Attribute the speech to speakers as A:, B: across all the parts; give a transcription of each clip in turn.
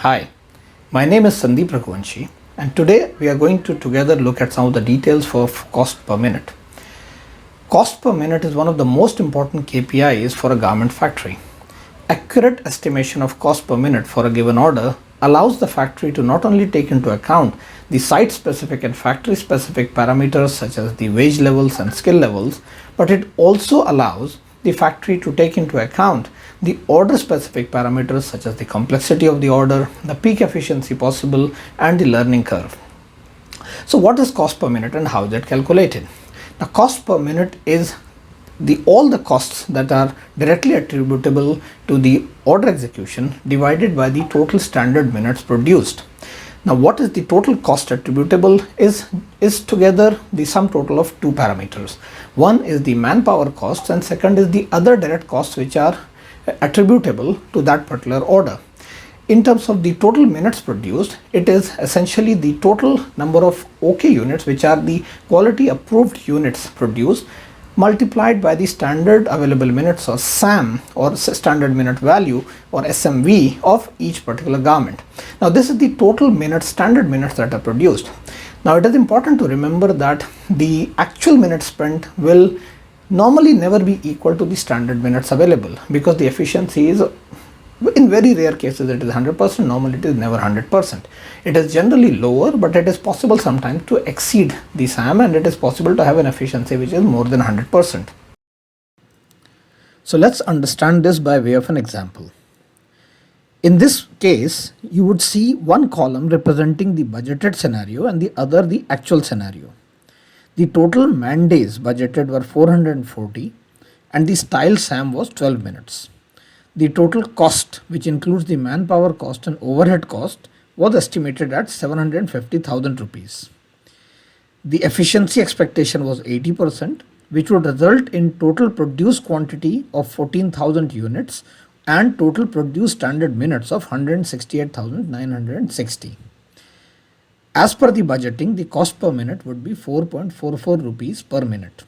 A: Hi, my name is Sandeep Raghuvanshi, and today we are going to together look at some of the details for cost per minute. Cost per minute is one of the most important KPIs for a garment factory. Accurate estimation of cost per minute for a given order allows the factory to not only take into account the site specific and factory specific parameters such as the wage levels and skill levels, but it also allows the factory to take into account the order specific parameters such as the complexity of the order, the peak efficiency possible, and the learning curve. So what is cost per minute and how is it calculated? Now cost per minute is all the costs that are directly attributable to the order execution divided by the total standard minutes produced. Now what is the total cost attributable is together the sum total of two parameters. One is the manpower costs and second is the other direct costs which are attributable to that particular order. In terms of the total minutes produced, it is essentially the total number of OK units, which are the quality approved units produced, multiplied by the standard available minutes or SAM or standard minute value or SMV of each particular garment. Now this is the total minutes, standard minutes that are produced. Now it is important to remember that the actual minutes spent will normally never be equal to the standard minutes available because the efficiency is, in very rare cases it is 100%, normally it is never 100%. It is generally lower, but it is possible sometimes to exceed the SAM and it is possible to have an efficiency which is more than 100%. So let's understand this by way of an example. In this case, you would see one column representing the budgeted scenario and the other the actual scenario. The total man days budgeted were 440 and the style SAM was 12 minutes. The total cost, which includes the manpower cost and overhead cost, was estimated at 750,000 rupees. The efficiency expectation was 80%, which would result in total produced quantity of 14,000 units and total produced standard minutes of 168,960. As per the budgeting, the cost per minute would be 4.44 rupees per minute.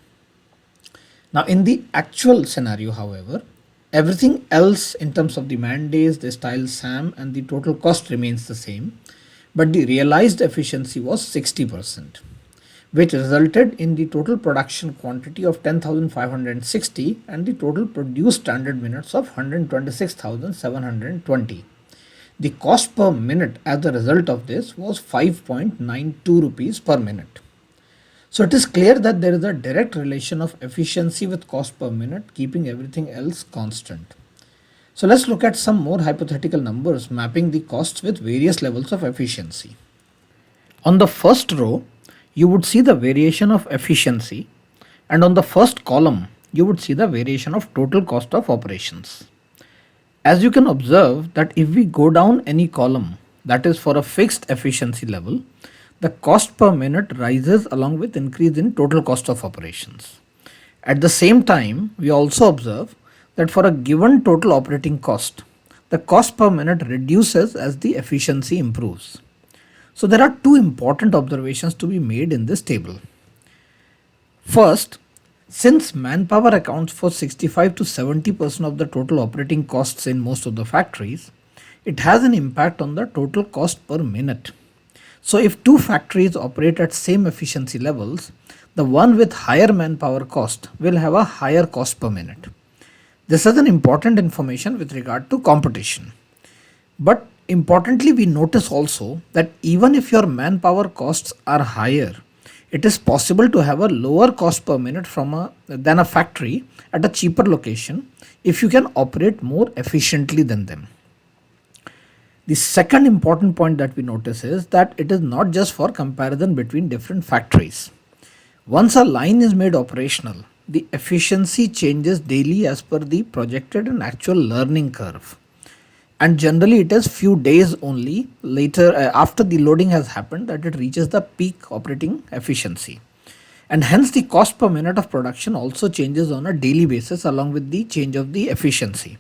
A: Now in the actual scenario, however, everything else in terms of the man days, the style SAM and the total cost remains the same, but the realized efficiency was 60%, which resulted in the total production quantity of 10,560 and the total produced standard minutes of 126,720. The cost per minute as a result of this was 5.92 rupees per minute. So it is clear that there is a direct relation of efficiency with cost per minute, keeping everything else constant. So let's look at some more hypothetical numbers mapping the costs with various levels of efficiency. On the first row, you would see the variation of efficiency, and on the first column, you would see the variation of total cost of operations. As you can observe that if we go down any column, that is for a fixed efficiency level, the cost per minute rises along with increase in total cost of operations. At the same time, we also observe that for a given total operating cost, the cost per minute reduces as the efficiency improves. So there are two important observations to be made in this table. First, since manpower accounts for 65 to 70% of the total operating costs in most of the factories, it has an impact on the total cost per minute. So if two factories operate at same efficiency levels, the one with higher manpower cost will have a higher cost per minute. This is an important information with regard to competition. But importantly, we notice also that even if your manpower costs are higher, it is possible to have a lower cost per minute than a factory at a cheaper location if you can operate more efficiently than them. The second important point that we notice is that it is not just for comparison between different factories. Once a line is made operational, the efficiency changes daily as per the projected and actual learning curve. And generally it is few days only later after the loading has happened that it reaches the peak operating efficiency. And hence the cost per minute of production also changes on a daily basis along with the change of the efficiency.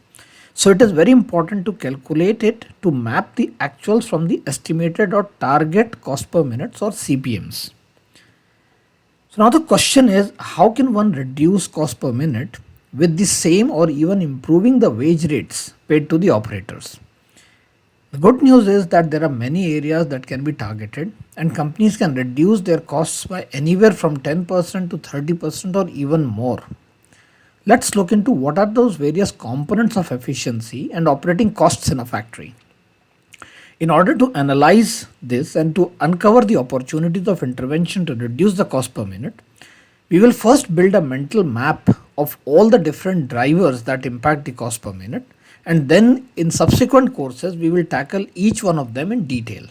A: So it is very important to calculate it to map the actuals from the estimated or target cost per minutes or CPMs. So now the question is, how can one reduce cost per minute with the same or even improving the wage rates paid to the operators? The good news is that there are many areas that can be targeted, and companies can reduce their costs by anywhere from 10% to 30% or even more. Let's look into what are those various components of efficiency and operating costs in a factory. In order to analyze this and to uncover the opportunities of intervention to reduce the cost per minute, we will first build a mental map of all the different drivers that impact the cost per minute, and then in subsequent courses we will tackle each one of them in detail.